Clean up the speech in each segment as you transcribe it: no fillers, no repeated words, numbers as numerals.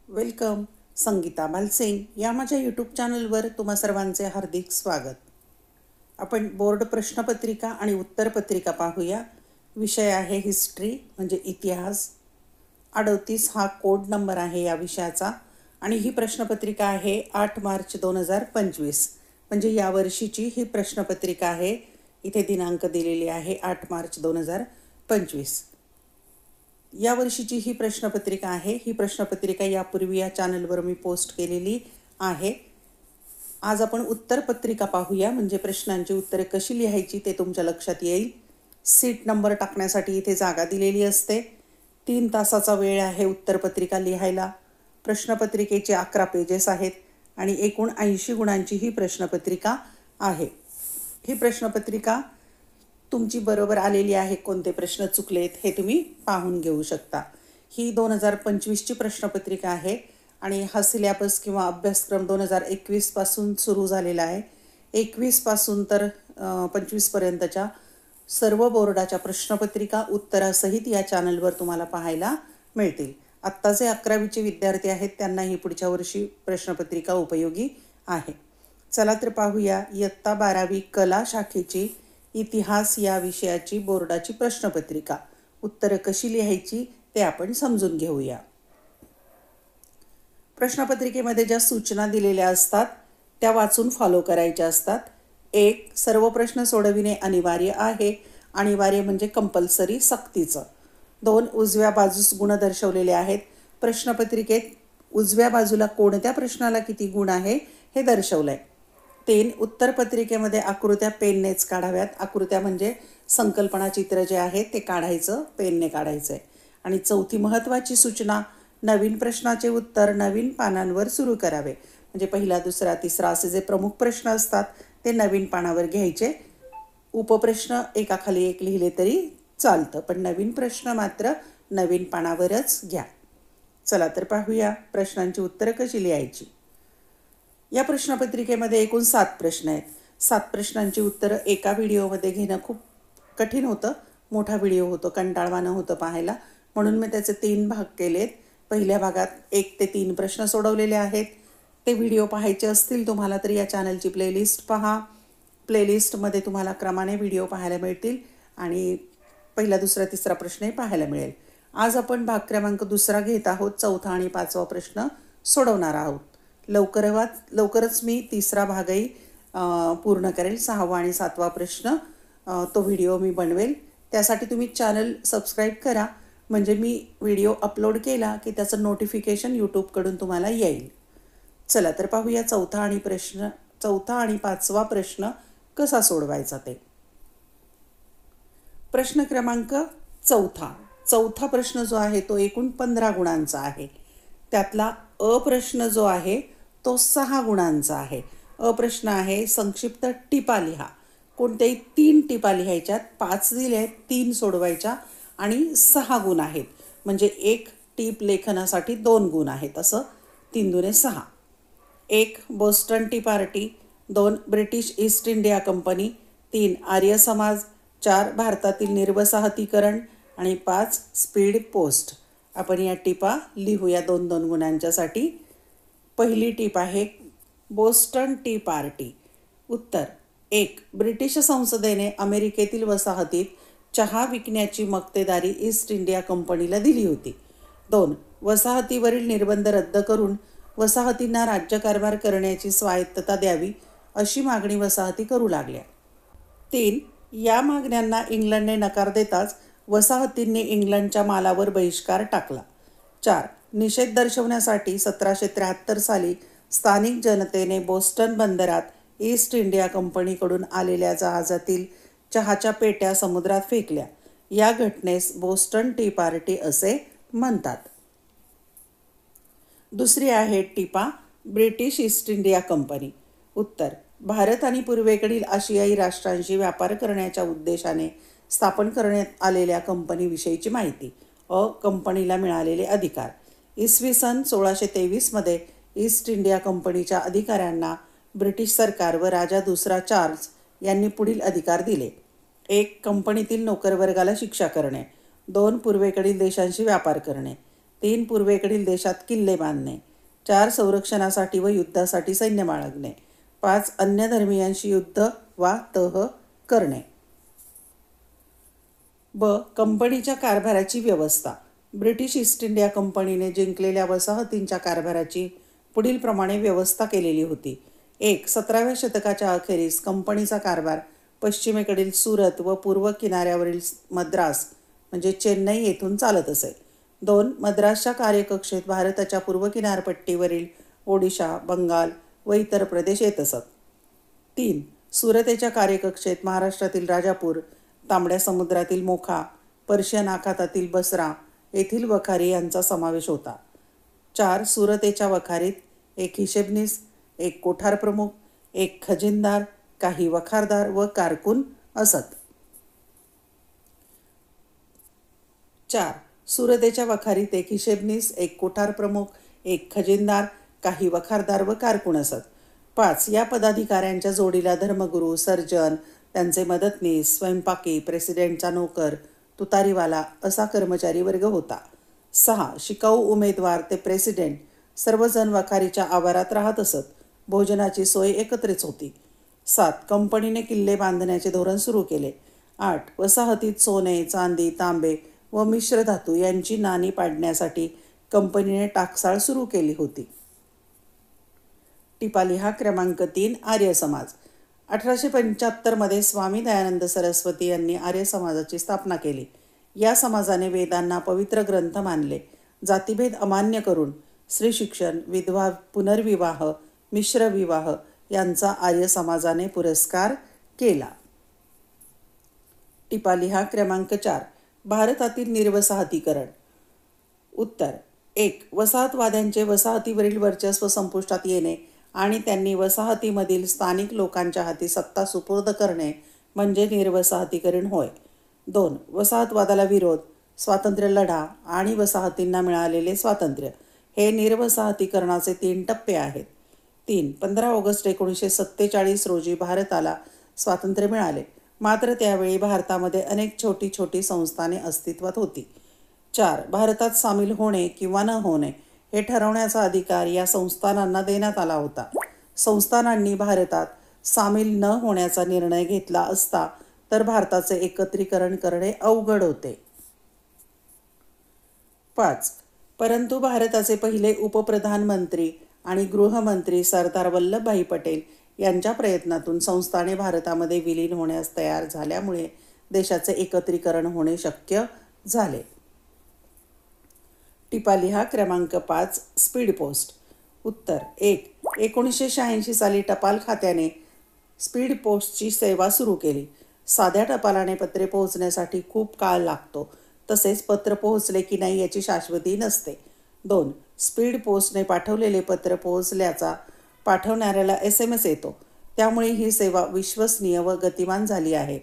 Welcome. Sangeeta मालसिंग या माझ्या YouTube चॅनलवर तुम्हा सर्वांचे हार्दिक स्वागत. आपण बोर्ड प्रश्नपत्रिका आणि उत्तरपत्रिका पाहूया. विषय आहे हिस्ट्री म्हणजे इतिहास. 38 हा कोड नंबर आहे या विषयाचा आणि ही प्रश्नपत्रिका आहे 8 मार्च 2025 म्हणजे यावर्षीची ही प्रश्नपत्रिका आहे. इथे दिनांक दिलेली आहे 8 मार्च 2025. या वर्षीची ही प्रश्नपत्रिका आहे. ही प्रश्नपत्रिका यापूर्वी या चॅनलवर मी पोस्ट केलेली आहे. आज आपण उत्तरपत्रिका पाहूया म्हणजे प्रश्नांची उत्तरे कशी लिहायची ते तुमच्या लक्षात येईल. सीट नंबर टाकण्यासाठी इथे जागा दिलेली असते. 3 तासाचा वेळ आहे उत्तरपत्रिका लिहायला. प्रश्नपत्रिकेचे 11 पेजेस आहेत आणि एकूण 80 गुणांची ही प्रश्नपत्रिका आहे. ही प्रश्नपत्रिका तुमची बरोबर आलेली आहे, कोणते प्रश्न चुकलेत हे तुम्ही पाहून घेऊ शकता. ही 2025ची प्रश्नपत्रिका आहे आणि हा सिलेबस किंवा अभ्यासक्रम 2021 पासून सुरू झालेला आहे. 21 पासून तर 25पर्यंतच्या सर्व बोर्डाच्या प्रश्नपत्रिका उत्तरासहित या चॅनलवर तुम्हाला पाहायला मिळतील. आत्ता जे 11वीचे विद्यार्थी आहेत त्यांनाही पुढच्या वर्षी प्रश्नपत्रिका उपयोगी आहे. चला तर पाहूया इयत्ता 12वी कला शाखेची इतिहास या विषयाची बोर्डाची प्रश्नपत्रिका. उत्तरं कशी लिहायची ते आपण समजून घेऊया. प्रश्नपत्रिकेमध्ये ज्या सूचना दिलेल्या असतात त्या वाचून फॉलो करायच्या असतात. 1. सर्व प्रश्न सोडविणे अनिवार्य आहे. अनिवार्य म्हणजे कंपल्सरी, सक्तीचं. 2. उजव्या बाजूस गुण दर्शवलेले आहेत. प्रश्नपत्रिकेत उजव्या बाजूला कोणत्या प्रश्नाला किती गुण आहे हे दर्शवलं आहे. 3. उत्तरपत्रिकेमध्ये आकृत्या पेननेच काढाव्यात. आकृत्या म्हणजे संकल्पना चित्र जे आहे ते काढायचं, पेनने काढायचं आहे. आणि 4थी महत्त्वाची सूचना, नवीन प्रश्नाचे उत्तर नवीन पानांवर सुरू करावे. म्हणजे पहिला, दुसरा, तिसरा असे जे प्रमुख प्रश्न असतात ते नवीन पानावर घ्यायचे. उपप्रश्न एकाखाली एक लिहिले तरी चालतं, पण नवीन प्रश्न मात्र नवीन पानावरच घ्या. चला तर पाहूया प्रश्नांची उत्तरं कशी लिहायची. या प्रश्नपत्रिकेमध्ये एकूण 7 प्रश्न आहेत. 7 प्रश्नांची उत्तरं एका व्हिडिओमध्ये घेणं खूप कठीण होतं. मोठा व्हिडिओ होतो, कंटाळवाणं होतं पाहायला, म्हणून मी त्याचे 3 भाग केलेत. पहिल्या भागात 1 ते 3 प्रश्न सोडवलेले आहेत. ते व्हिडिओ पाहायचे असतील तुम्हाला तर या चॅनलची प्लेलिस्ट पहा. प्लेलिस्टमध्ये तुम्हाला क्रमाने व्हिडिओ पाहायला मिळतील आणि पहिला, दुसरा, तिसरा प्रश्नही पाहायला मिळेल. आज आपण भाग क्रमांक 2 घेत आहोत. 4था आणि 5वा प्रश्न सोडवणार आहोत. लवकरच मी 3रा भागही पूर्ण करेल. 6वा आणि 7वा प्रश्न तो व्हिडिओ मी बनवेल. त्यासाठी तुम्ही चॅनल सबस्क्राईब करा, म्हणजे मी व्हिडिओ अपलोड केला की त्याचं नोटिफिकेशन यूट्यूबकडून तुम्हाला येईल. चला तर पाहूया 4था आणि 5वा प्रश्न कसा सोडवायचा ते. प्रश्न क्रमांक 4था प्रश्न जो आहे तो एकूण 15 गुणांचा आहे. त्यातला अ प्रश्न जो आहे तो 6 गुणांचा आहे. अ प्रश्न आहे संक्षिप्त टिपा लिहा. कोणत्याही 3 टिपा लिहायच्यात. 5 दिले आहेत, 3 सोडवायच्या आणि 6 गुण आहेत. म्हणजे 1 टीप लेखनासाठी 2 गुण आहेत. असं 3 दुने 6. 1 Boston T party. 2 British east India company. 3 Arya Samaj. 4 भारतातील निर्वसाहतीकरण आणि 5 स्पीड पोस्ट. आपण या टिपा लिहूया 2-2 गुणांच्यासाठी. पहिली टीप आहे बोस्टन टी पार्टी. उत्तर 1. ब्रिटिश संसदेने अमेरिकेतील वसाहतीत चहा विकण्याची मक्तेदारी ईस्ट इंडिया कंपनीला दिली होती. 2. वसाहतीवरील निर्बंध रद्द करून वसाहतींना राज्यकारभार करण्याची स्वायत्तता द्यावी अशी मागणी वसाहती करू लागल्या. 3. या मागण्यांना इंग्लंडने नकार देताच वसाहतींनी इंग्लंडच्या मालावर बहिष्कार टाकला. 4. निषेध दर्शवण्यासाठी 1773 साली स्थानिक जनतेने बोस्टन बंदरात ईस्ट इंडिया कंपनीकडून आलेल्या जहाजातील चहाच्या पेट्या समुद्रात फेकल्या. या घटनेस बोस्टन टी पार्टी असे म्हणतात. दुसरी आहे टिपा ब्रिटिश ईस्ट इंडिया कंपनी. उत्तर भारत आणि पूर्वेकडील आशियाई राष्ट्रांशी व्यापार करण्याच्या उद्देशाने स्थापन करण्यात आलेल्या कंपनीविषयीची माहिती. कंपनीला मिळालेले अधिकार. इसवी सन 1623मध्ये ईस्ट इंडिया कंपनीच्या अधिकाऱ्यांना ब्रिटिश सरकार व राजा दुसरा चार्ल्स यांनी पुढील अधिकार दिले. 1. कंपनीतील नोकरवर्गाला शिक्षा करणे. 2. पूर्वेकडील देशांशी व्यापार करणे. 3 पूर्वेकडील देशात किल्ले बांधणे. 4 संरक्षणासाठी व युद्धासाठी सैन्य बाळगणे. 5 अन्य धर्मीयांशी युद्ध वा तह करणे. ब. कंपनीच्या कारभाराची व्यवस्था. ब्रिटिश ईस्ट इंडिया कंपनीने जिंकलेल्या वसाहतींच्या कारभाराची पुढील प्रमाणे व्यवस्था केलेली होती. 1. 17व्या शतकाच्या अखेरीस कंपनीचा कारभार पश्चिमेकडील सुरत व पूर्व किनाऱ्यावरील मद्रास म्हणजे चेन्नई येथून चालत असे. 2. मद्रासच्या कार्यकक्षेत भारताच्या पूर्व किनारपट्टीवरील ओडिशा, बंगाल व इतर प्रदेश येत असत. 3. सुरतेच्या कार्यकक्षेत महाराष्ट्रातील राजापूर, तांबड्या समुद्रातील मोखा, पर्शियन आखातातील बसरा येथील वखारी यांचा समावेश होता. 4. सुरतेच्या वखारीत 1 हिशेबनीस, 1 कोठार प्रमुख, 1 खजिनदार, काही वखारदार व कारकून असत. 4. सुरतेच्या वखारीत 1 हिशेबनीस, 1 कोठार प्रमुख, 1 खजिनदार, काही वखारदार व कारकून असत. 5. या पदाधिकाऱ्यांच्या जोडीला धर्मगुरू, सर्जन, त्यांचे मदतनीस, स्वयंपाकी, प्रेसिडेंटचा नोकर, तुतारीवाला असा कर्मचारी वर्ग होता. 6. शिकाऊ उमेदवार ते प्रेसिडेंट सर्वजण वखारीच्या आवारात राहत असत. भोजनाची सोय एकत्रित होती. 7. कंपनीने किल्ले बांधण्याचे धोरण सुरू केले. 8. वसाहतीत सोने, चांदी, तांबे व मिश्र धातू यांची नाणी पाडण्यासाठी कंपनीने टाकसाळ सुरू केली होती. टिपा लिहा. क्रमांक 3. आर्य समाज. 1875 स्वामी दयानंद सरस्वती यांनी आर्य समाजाची स्थापना केली. या समाजाने वेदांना पवित्र ग्रंथ मानले. जातीभेद अमान्य करून स्त्री शिक्षण, विधवा पुनर्विवाह, मिश्र विवाह यांचा आर्य समाजाने पुरस्कार केला. टिपा लिहा. क्रमांक 4. भारतातील निर्वसाहतीकरण. उत्तर. 1. वसाहतवाद्यांचे वसाहतीवरील वर्चस्व संपुष्टात येणे आणि त्यांनी वसाहतीमधील स्थानिक लोकांच्या हाती सत्ता सुपूर्द करणे म्हणजे निर्वसाहतीकरण होय. 2. वसाहतवादाला विरोध, स्वातंत्र्य लढा आणि वसाहतींना मिळालेले स्वातंत्र्य हे निर्वसाहतीकरणाचे 3 टप्पे आहेत. 3. 15 ऑगस्ट 1947 रोजी भारताला स्वातंत्र्य मिळाले. मात्र त्यावेळी भारतामध्ये अनेक छोटी छोटी संस्थाने अस्तित्वात होती. 4. भारतात सामील होणे किंवा न होणे हे ठरवण्याचा अधिकार या संस्थानांना देण्यात आला होता. संस्थानांनी भारतात सामील न होण्याचा निर्णय घेतला असता तर भारताचे एकत्रीकरण करणे अवघड होते. 5. परंतु भारताचे पहिले उपप्रधानमंत्री आणि गृहमंत्री सरदार वल्लभभाई पटेल यांच्या प्रयत्नातून संस्थाने भारतामध्ये विलीन होण्यास तयार झाल्यामुळे देशाचे एकत्रीकरण होणे शक्य झाले. टिपा लिहा. क्रमांक 5. Speed post. उत्तर. 1. 1986 साली टपाल खात्याने स्पीड पोस्टची सेवा सुरू केली. साध्या टपालाने पत्रे पोहोचण्यासाठी खूप काळ लागतो. तसेच पत्र पोहोचले की नाही याची शाश्वती नसते. 2. स्पीड पोस्टने पाठवलेले पत्र पोहोचल्याचा पाठवणाऱ्याला SMS येतो. त्यामुळे ही सेवा विश्वसनीय व गतिमान झाली आहे.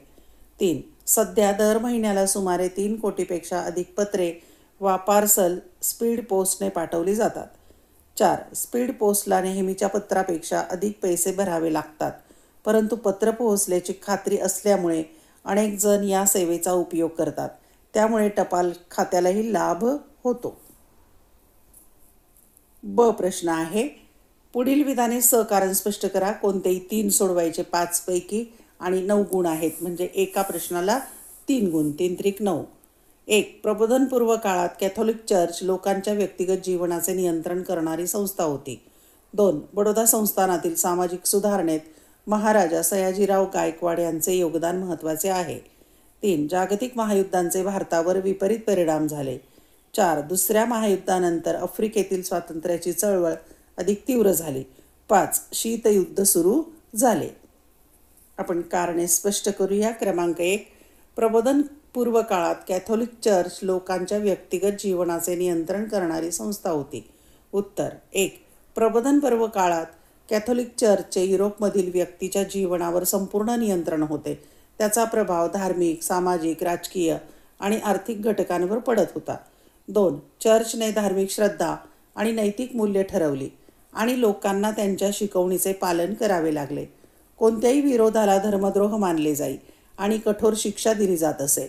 3. सध्या दर महिन्याला सुमारे 3 कोटीपेक्षा अधिक पत्रे वा पार्सल स्पीड पोस्टने पाठवली जातात. 4. स्पीड पोस्टला नेहमीच्या पत्रापेक्षा अधिक पैसे भरावे लागतात. परंतु पत्र पोहोचल्याची खात्री असल्यामुळे अनेक जण या सेवेचा उपयोग करतात. त्यामुळे टपाल खात्यालाही लाभ होतो. ब. प्रश्न आहे. पुढील विधाने सहकारण स्पष्ट करा. कोणतेही 3 सोडवायचे 5 पैकी आणि 9 गुण आहेत. म्हणजे एका प्रश्नाला 3 गुण. 3 त्रिक 9. 1. प्रबोधनपूर्व काळात कॅथोलिक चर्च लोकांच्या व्यक्तिगत जीवनाचे नियंत्रण करणारी संस्था होती. 2. बडोदा संस्थानातील सामाजिक सुधारणेत महाराजा सयाजीराव गायकवाड यांचे योगदान महत्त्वाचे आहे. 3. जागतिक महायुद्धांचे भारतावर विपरीत परिणाम झाले. 4. दुसऱ्या महायुद्धानंतर आफ्रिकेतील स्वातंत्र्याची चळवळ अधिक तीव्र झाली. 5. शीतयुद्ध सुरू झाले. आपण कारणे स्पष्ट करूया. क्रमांक 1. प्रबोधनपूर्व काळात कॅथोलिक चर्च लोकांच्या व्यक्तिगत जीवनाचे नियंत्रण करणारी संस्था होती. उत्तर. 1. प्रबोधनपूर्व काळात कॅथोलिक चर्चचे युरोपमधील व्यक्तीच्या जीवनावर संपूर्ण नियंत्रण होते. त्याचा प्रभाव धार्मिक, सामाजिक, राजकीय आणि आर्थिक घटकांवर पडत होता. 2. चर्चने धार्मिक श्रद्धा आणि नैतिक मूल्ये ठरवली आणि लोकांना त्यांच्या शिकवणीचे पालन करावे लागले. कोणत्याही विरोधाला धर्मद्रोह मानले जाई आणि कठोर शिक्षा दिली जात असे.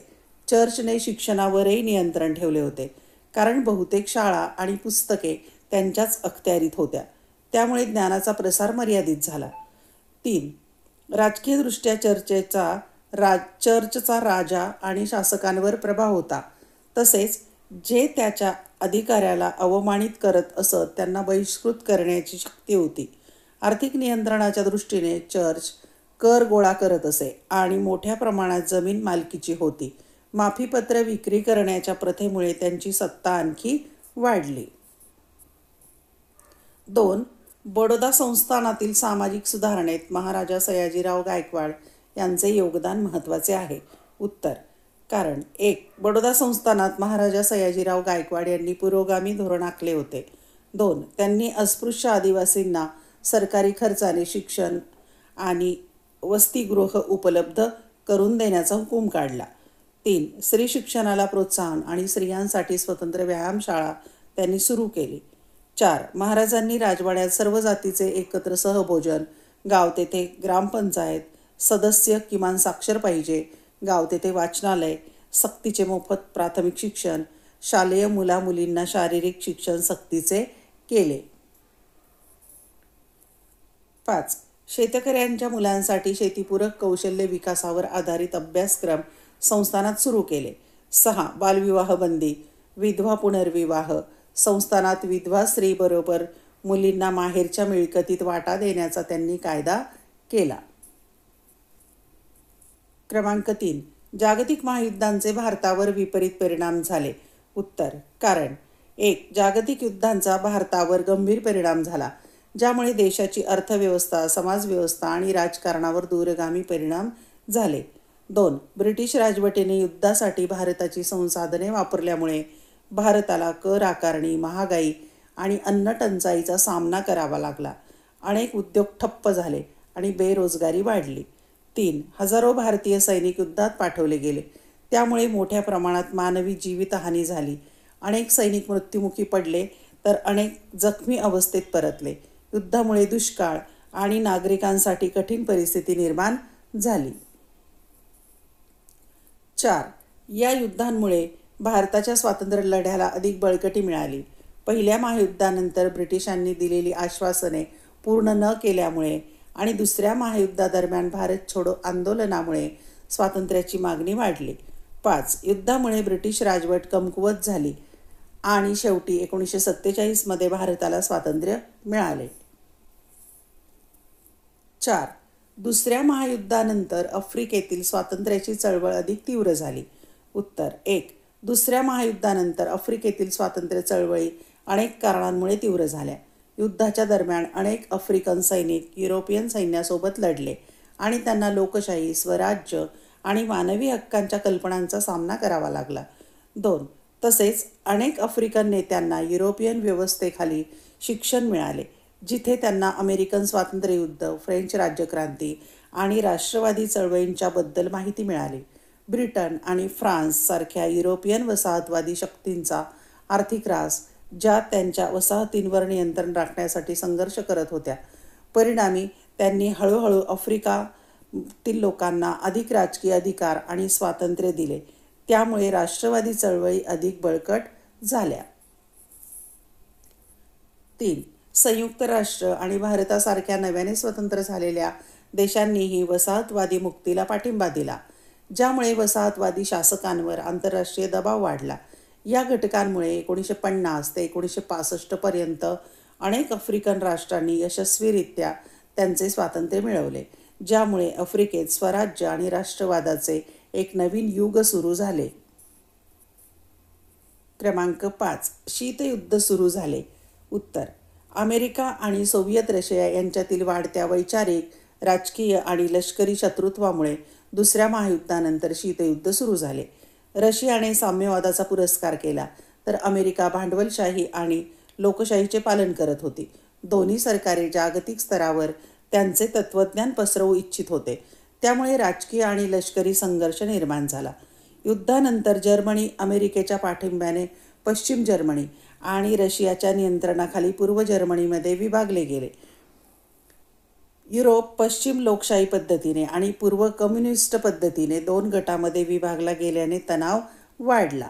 चर्चने शिक्षणावरही नियंत्रण ठेवले होते. कारण बहुतेक शाळा आणि पुस्तके त्यांच्याच अखत्यारीत होत्या. त्यामुळे ज्ञानाचा प्रसार मर्यादित झाला. 3. राजकीयदृष्ट्या चर्चचा राजा आणि शासकांवर प्रभाव होता. तसेच जे त्याच्या अधिकाऱ्याला अवमानित करत असत त्यांना बहिष्कृत करण्याची शक्ती होती. आर्थिक नियंत्रणाच्या दृष्टीने चर्च कर गोळा करत असे आणि मोठ्या प्रमाणात जमीन मालकीची होती. माफीपत्र विक्री करण्याच्या प्रथेमुळे त्यांची सत्ता आणखी वाढली. 2. बडोदा संस्थानातील सामाजिक सुधारणेत महाराजा सयाजीराव गायकवाड यांचे योगदान महत्त्वाचे आहे. उत्तर. कारण 1. बडोदा संस्थानात महाराजा सयाजीराव गायकवाड यांनी पुरोगामी धोरण आखले होते. 2. त्यांनी अस्पृश्य आदिवासींना सरकारी खर्चाने शिक्षण आणि वसतिगृह उपलब्ध करून देण्याचा हुकूम काढला. 3. स्त्री शिक्षणाला प्रोत्साहन आणि स्त्रियांसाठी स्वतंत्र व्यायामशाळा त्यांनी सुरू केली. 4. महाराजांनी राजवाड्यात सर्व जातीचे एकत्र सहभोजन, गाव तेथे ग्रामपंचायत, सदस्य किमान साक्षर पाहिजे, गाव तेथे वाचनालय, सक्तीचे मोफत प्राथमिक शिक्षण, शालेय मुलामुलींना शारीरिक शिक्षण सक्तीचे केले. 5. शेतकऱ्यांच्या मुलांसाठी शेतीपूरक कौशल्य विकासावर आधारित अभ्यासक्रम संस्थानात सुरू केले. 6. बालविवाह बंदी, विधवा पुनर्विवाह, संस्थानात विधवा स्त्रीबरोबर मुलींना माहेरच्या मिळकतीत वाटा देण्याचा त्यांनी कायदा केला. क्रमांक 3. जागतिक महायुद्धांचे भारतावर विपरीत परिणाम झाले. उत्तर. कारण 1. जागतिक युद्धांचा भारतावर गंभीर परिणाम झाला, ज्यामुळे देशाची अर्थव्यवस्था, समाजव्यवस्था आणि राजकारणावर दूरगामी परिणाम झाले. 2. ब्रिटिश राजवटीने युद्धासाठी भारताची संसाधने वापरल्यामुळे भारताला कर आकारणी, महागाई आणि अन्न टंचाईचा सामना करावा लागला. अनेक उद्योग ठप्प झाले आणि बेरोजगारी वाढली. 3. हजारो भारतीय सैनिक युद्धात पाठवले गेले. त्यामुळे मोठ्या प्रमाणात मानवी जीवितहानी झाली. अनेक सैनिक मृत्युमुखी पडले तर अनेक जखमी अवस्थेत परतले. युद्धामुळे दुष्काळ आणि नागरिकांसाठी कठीण परिस्थिती निर्माण झाली. 4. या युद्धांमुळे भारताच्या स्वातंत्र्य लढ्याला अधिक बळकटी मिळाली. पहिल्या महायुद्धानंतर ब्रिटिशांनी दिलेली आश्वासने पूर्ण न केल्यामुळे आणि दुसऱ्या महायुद्धादरम्यान भारत छोडो आंदोलनामुळे स्वातंत्र्याची मागणी वाढली. 5. युद्धामुळे ब्रिटिश राजवट कमकुवत झाली आणि शेवटी 1947 भारताला स्वातंत्र्य मिळाले. 4. दुसऱ्या महायुद्धानंतर आफ्रिकेतील स्वातंत्र्याची चळवळ अधिक तीव्र झाली. उत्तर. 1. दुसऱ्या महायुद्धानंतर आफ्रिकेतील स्वातंत्र्य चळवळी अनेक कारणांमुळे तीव्र झाल्या. युद्धाच्या दरम्यान अनेक आफ्रिकन सैनिक युरोपियन सैन्यासोबत लढले आणि त्यांना लोकशाही, स्वराज्य आणि मानवी हक्कांच्या कल्पनांचा सामना करावा लागला. 2. तसेच अनेक आफ्रिकन नेत्यांना युरोपियन व्यवस्थेखाली शिक्षण मिळाले, जिथे त्यांना अमेरिकन स्वातंत्र्ययुद्ध, फ्रेंच राज्यक्रांती आणि राष्ट्रवादी चळवळींच्याबद्दल माहिती मिळाली. ब्रिटन आणि फ्रान्स सारख्या युरोपियन वसाहतवादी शक्तींचा आर्थिक ऱ्हास, ज्या त्यांच्या वसाहतींवर नियंत्रण राखण्यासाठी संघर्ष करत होत्या. परिणामी त्यांनी हळूहळू आफ्रिकातील लोकांना अधिक राजकीय अधिकार आणि स्वातंत्र्य दिले. त्यामुळे राष्ट्रवादी चळवळी अधिक बळकट झाल्या. 3. संयुक्त राष्ट्र आणि भारतासारख्या नव्याने स्वतंत्र झालेल्या देशांनीही वसाहतवादी मुक्तीला पाठिंबा दिला, ज्यामुळे वसाहतवादी शासकांवर आंतरराष्ट्रीय दबाव वाढला. या घटकांमुळे 1950 ते 1965 पर्यंत अनेक आफ्रिकन राष्ट्रांनी यशस्वीरित्या त्यांचे स्वातंत्र्य मिळवले, ज्यामुळे आफ्रिकेत स्वराज्य आणि राष्ट्रवादाचे एक नवीन युग सुरू झाले. क्रमांक 5. शीतयुद्ध सुरू झाले. उत्तर. अमेरिका आणि सोव्हिएत रशिया यांच्यातील वाढत्या वैचारिक, राजकीय आणि लष्करी शत्रुत्वामुळे दुसऱ्या महायुद्धानंतर शीतयुद्ध सुरू झाले. रशियाने साम्यवादाचा पुरस्कार केला तर अमेरिका भांडवलशाही आणि लोकशाहीचे पालन करत होती. दोन्ही सरकारे जागतिक स्तरावर त्यांचे तत्त्वज्ञान पसरवू इच्छित होते. त्यामुळे राजकीय आणि लष्करी संघर्ष निर्माण झाला. युद्धानंतर जर्मनी अमेरिकेच्या पाठिंब्याने पश्चिम जर्मनी आणि रशियाच्या नियंत्रणाखाली पूर्व जर्मनीमध्ये विभागले गेले. युरोप पश्चिम लोकशाही पद्धतीने आणि पूर्व कम्युनिस्ट पद्धतीने 2 गटामध्ये विभागला गेल्याने तणाव वाढला.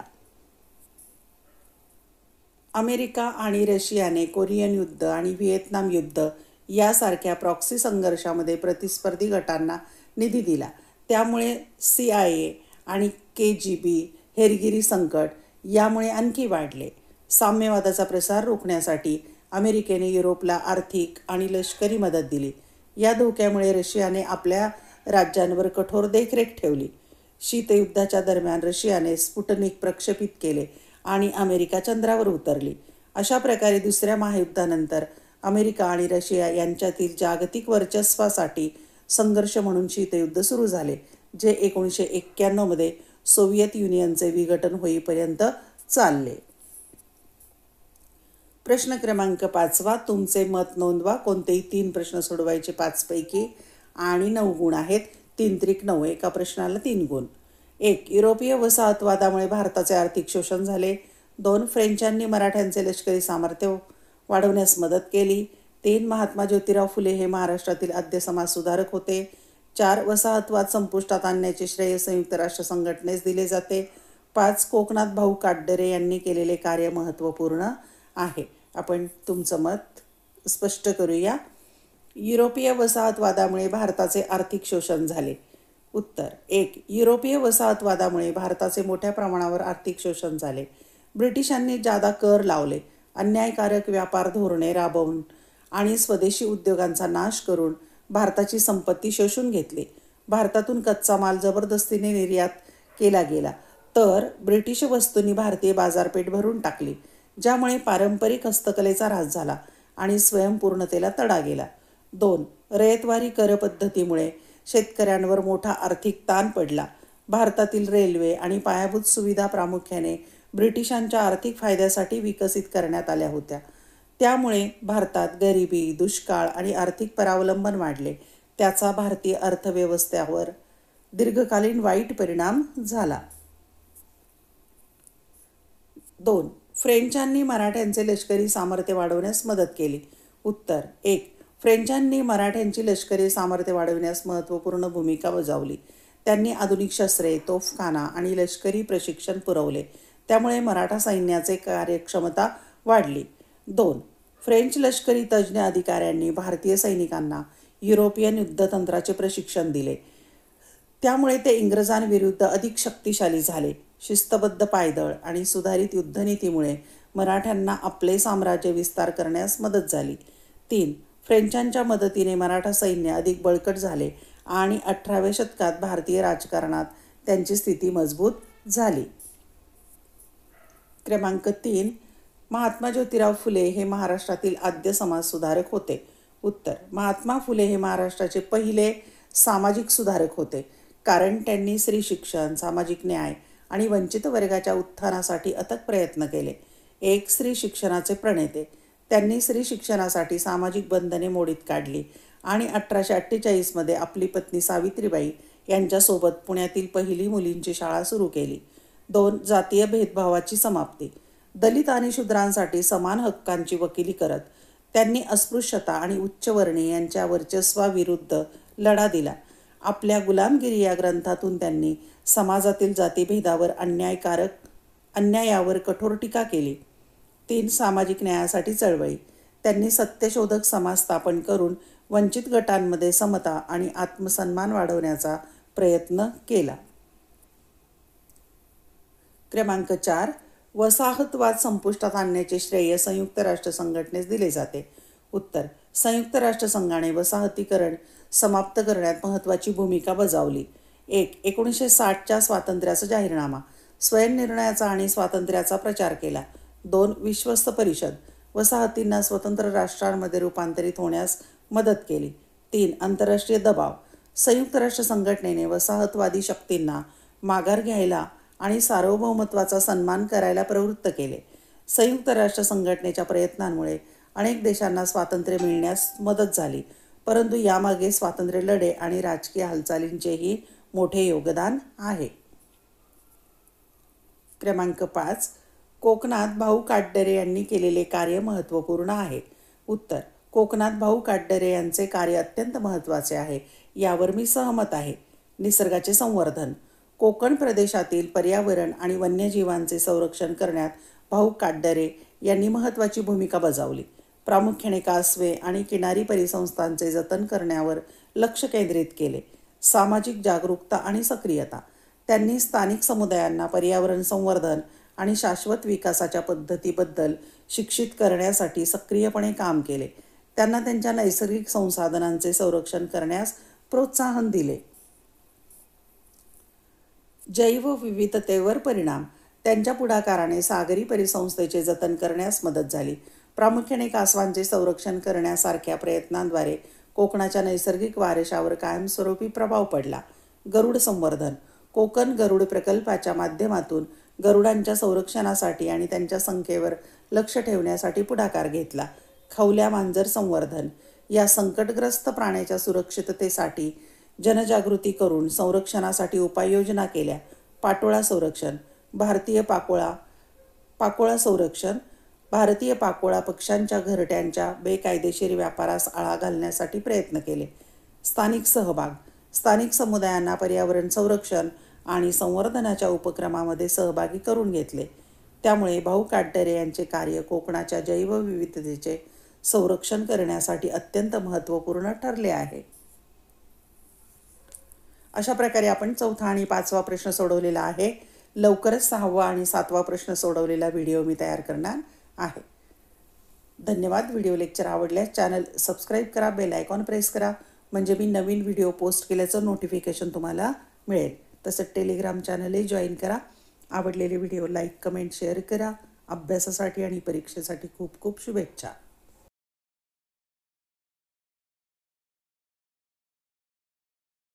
अमेरिका आणि रशियाने कोरियन युद्ध आणि व्हिएतनाम युद्ध यासारख्या प्रॉक्सी संघर्षामध्ये प्रतिस्पर्धी गटांना निधी दिला. त्यामुळे CIA आणि KGB हेरगिरी संकट यामुळे आणखी वाढले. साम्यवादाचा प्रसार रोखण्यासाठी अमेरिकेने युरोपला आर्थिक आणि लष्करी मदत दिली. या धोक्यामुळे रशियाने आपल्या राज्यांवर कठोर देखरेख ठेवली. शीतयुद्धाच्या दरम्यान रशियाने स्पुटनिक प्रक्षेपित केले आणि अमेरिका चंद्रावर उतरली. अशा प्रकारे दुसऱ्या महायुद्धानंतर अमेरिका आणि रशिया यांच्यातील जागतिक वर्चस्वासाठी संघर्ष म्हणून शीतयुद्ध सुरू झाले, जे 1991 सोव्हिएत युनियनचे विघटन होईपर्यंत चालले. प्रश्न क्रमांक 5. तुमचे मत नोंदवा. कोणतेही 3 प्रश्न सोडवायचे 5 पैकी आणि 9 गुण आहेत. 3-9 एका प्रश्नाला 3 गुण. 1. युरोपीय वसाहतवादामुळे भारताचे आर्थिक शोषण झाले. 2. फ्रेंचांनी मराठ्यांचे लष्करी सामर्थ्य वाढवण्यास मदत केली. 3. महात्मा ज्योतिराव फुले हे महाराष्ट्रातील आद्य समाजसुधारक होते. 4. वसाहतवाद संपुष्टात आणण्याचे श्रेय संयुक्त राष्ट्र संघटनेस दिले जाते. 5. कोकणात भाऊ काटदरे यांनी केलेले कार्य महत्त्वपूर्ण आहे. आपण तुमचं मत स्पष्ट करूया. युरोपीय वसाहतवादामुळे भारताचे आर्थिक शोषण झाले. उत्तर 1. युरोपीय वसाहतवादामुळे भारताचे मोठ्या प्रमाणावर आर्थिक शोषण झाले. ब्रिटिशांनी जादा कर लावले, अन्यायकारक व्यापार धोरणे राबवून आणि स्वदेशी उद्योगांचा नाश करून भारताची संपत्ती शोषून घेतली. भारतातून कच्चा माल जबरदस्तीने निर्यात केला गेला, तर ब्रिटिश वस्तूंनी भारतीय बाजारपेठ भरून टाकली, ज्यामुळे पारंपरिक हस्तकलेचा ऱ्हास झाला आणि स्वयंपूर्णतेला तडा गेला. 2. रयतवारी कर पद्धतीमुळे शेतकऱ्यांवर मोठा आर्थिक ताण पडला. भारतातील रेल्वे आणि पायाभूत सुविधा प्रामुख्याने ब्रिटिशांच्या आर्थिक फायद्यासाठी विकसित करण्यात आल्या होत्या. त्यामुळे भारतात गरिबी, दुष्काळ आणि आर्थिक परावलंबन वाढले. त्याचा भारतीय अर्थव्यवस्थेवर दीर्घकालीन वाईट परिणाम झाला. 2. फ्रेंचांनी मराठ्यांचे लष्करी सामर्थ्य वाढवण्यास मदत केली. उत्तर 1. फ्रेंचांनी मराठ्यांची लष्करी सामर्थ्य वाढविण्यास महत्त्वपूर्ण भूमिका बजावली. त्यांनी आधुनिक शस्त्रे, तोफखाना आणि लष्करी प्रशिक्षण पुरवले. त्यामुळे मराठा सैन्याचे कार्यक्षमता वाढली. 2. फ्रेंच लष्करी तज्ज्ञ अधिकाऱ्यांनी भारतीय सैनिकांना युरोपियन युद्धतंत्राचे प्रशिक्षण दिले. त्यामुळे ते इंग्रजांविरुद्ध अधिक शक्तिशाली झाले. शिस्तबद्ध पायदळ आणि सुधारित युद्धनीतीमुळे मराठ्यांना आपले साम्राज्य विस्तार करण्यास मदत झाली. 3. फ्रेंचांच्या मदतीने मराठा सैन्य अधिक बळकट झाले आणि 18व्या शतकात भारतीय राजकारणात त्यांची स्थिती मजबूत झाली. क्रमांक 3. महात्मा ज्योतिराव फुले हे महाराष्ट्रातील आद्य समाजसुधारक होते. उत्तर: महात्मा फुले हे महाराष्ट्राचे पहिले सामाजिक सुधारक होते, कारण त्यांनी स्त्री शिक्षण, सामाजिक न्याय आणि वंचित वर्गाच्या उत्थानासाठी अथक प्रयत्न केले. 1. स्त्री शिक्षणाचे प्रणेते. त्यांनी स्त्री शिक्षणासाठी सामाजिक बंधने मोडीत काढली आणि 1848 आपली पत्नी सावित्रीबाई यांच्यासोबत पुण्यातील पहिली मुलींची शाळा सुरू केली. 2. जातीय भेदभावाची समाप्ती. दलित आणि शूद्रांसाठी समान हक्कांची वकिली करत त्यांनी अस्पृश्यता आणि उच्चवर्णीय यांच्या वर्चस्वाविरुद्ध लढा दिला. आपल्या गुलामगिरी या ग्रंथातून त्यांनी समाजातील जातीभेदावर अन्यायावर कठोर टीका केली. 3. सामाजिक न्यायासाठी चळवळी. त्यांनी सत्यशोधक समाज स्थापन करून वंचित गटांमध्ये समता आणि आत्मसन्मान वाढवण्याचा प्रयत्न केला. क्रमांक 4. वसाहतवाद संपुष्टात आणण्याचे श्रेय संयुक्त राष्ट्र संघटनेस दिले जाते. उत्तर: संयुक्त राष्ट्रसंघाने वसाहतीकरण समाप्त करण्यात महत्त्वाची भूमिका बजावली. 1. 1960च्या स्वातंत्र्याचा जाहीरनामा. स्वयंनिर्णयाचा आणि स्वातंत्र्याचा प्रचार केला. 2. विश्वस्त परिषद. वसाहतींना स्वतंत्र राष्ट्रांमध्ये रूपांतरित होण्यास मदत केली. 3. आंतरराष्ट्रीय दबाव. संयुक्त राष्ट्र संघटनेने वसाहतवादी शक्तींना माघार घ्यायला आणि सार्वभौमत्वाचा सन्मान करायला प्रवृत्त केले. संयुक्त राष्ट्र संघटनेच्या प्रयत्नांमुळे अनेक देशांना स्वातंत्र्य मिळण्यास मदत झाली, परंतु यामागे स्वातंत्र्य लढे आणि राजकीय हालचालींचेही मोठे योगदान आहे. क्रमांक 5. कोकणात भाऊ काटदरे यांनी केलेले कार्य महत्त्वपूर्ण आहे. उत्तर: कोकणात भाऊ काटदरे यांचे कार्य अत्यंत महत्त्वाचे आहे. यावर मी सहमत आहे. निसर्गाचे संवर्धन. कोकण प्रदेशातील पर्यावरण आणि वन्यजीवांचे संरक्षण करण्यात भाऊ काटदरे यांनी महत्त्वाची भूमिका बजावली. प्रामुख्याने कासवे आणि किनारी परिसंस्थांचे जतन करण्यावर लक्ष केंद्रित केले. सामाजिक जागरूकता आणि सक्रियता. त्यांनी स्थानिक समुदायांना पर्यावरण संवर्धन आणि शाश्वत विकासाच्या पद्धतीबद्दल शिक्षित करण्यासाठी सक्रियपणे काम केले. त्यांना त्यांच्या नैसर्गिक संसाधनांचे संरक्षण करण्यास प्रोत्साहन दिले. जैवविविधतेवर परिणाम. त्यांच्या पुढाकाराने सागरी परिसंस्थेचे जतन करण्यास मदत झाली. प्रामुख्याने कासवांचे संरक्षण करण्यासारख्या प्रयत्नांद्वारे कोकणाच्या नैसर्गिक वारशावर कायमस्वरूपी प्रभाव पडला. गरुड संवर्धन. कोकण गरुड प्रकल्पाच्या माध्यमातून गरुडांच्या संरक्षणासाठी आणि त्यांच्या संख्येवर लक्ष ठेवण्यासाठी पुढाकार घेतला. खवल्या मांजर संवर्धन. या संकटग्रस्त प्राण्याच्या सुरक्षिततेसाठी जनजागृती करून संरक्षणासाठी उपाययोजना केल्या. पाटोळा संरक्षण. पाकोळा संरक्षण. भारतीय पाकोळा पक्ष्यांच्या घरट्यांच्या बेकायदेशीर व्यापारास आळा घालण्यासाठी प्रयत्न केले. स्थानिक सहभाग. स्थानिक समुदायांना पर्यावरण संरक्षण आणि संवर्धनाच्या उपक्रमामध्ये सहभागी करून घेतले. त्यामुळे भाऊ काटदरे यांचे कार्य कोकणाच्या जैवविविधतेचे संरक्षण करण्यासाठी अत्यंत महत्त्वपूर्ण ठरले आहे. अशा प्रकारे आपण 4था आणि 5वा प्रश्न सोडवलेला आहे. लवकरच 6वा आणि 7वा प्रश्न सोडवलेला व्हिडिओ मी तयार करणार आहे. धन्यवाद. व्हिडिओ लेक्चर आवडल्यास चॅनल सबस्क्राईब करा, बेल आयकॉन प्रेस करा, म्हणजे मी नवीन व्हिडिओ पोस्ट केल्याचं नोटिफिकेशन तुम्हाला मिळेल. तसंच टेलिग्राम चॅनलही जॉईन करा. आवडलेले व्हिडिओ लाईक, कमेंट, शेअर करा. अभ्यासासाठी आणि परीक्षेसाठी खूप खूप शुभेच्छा.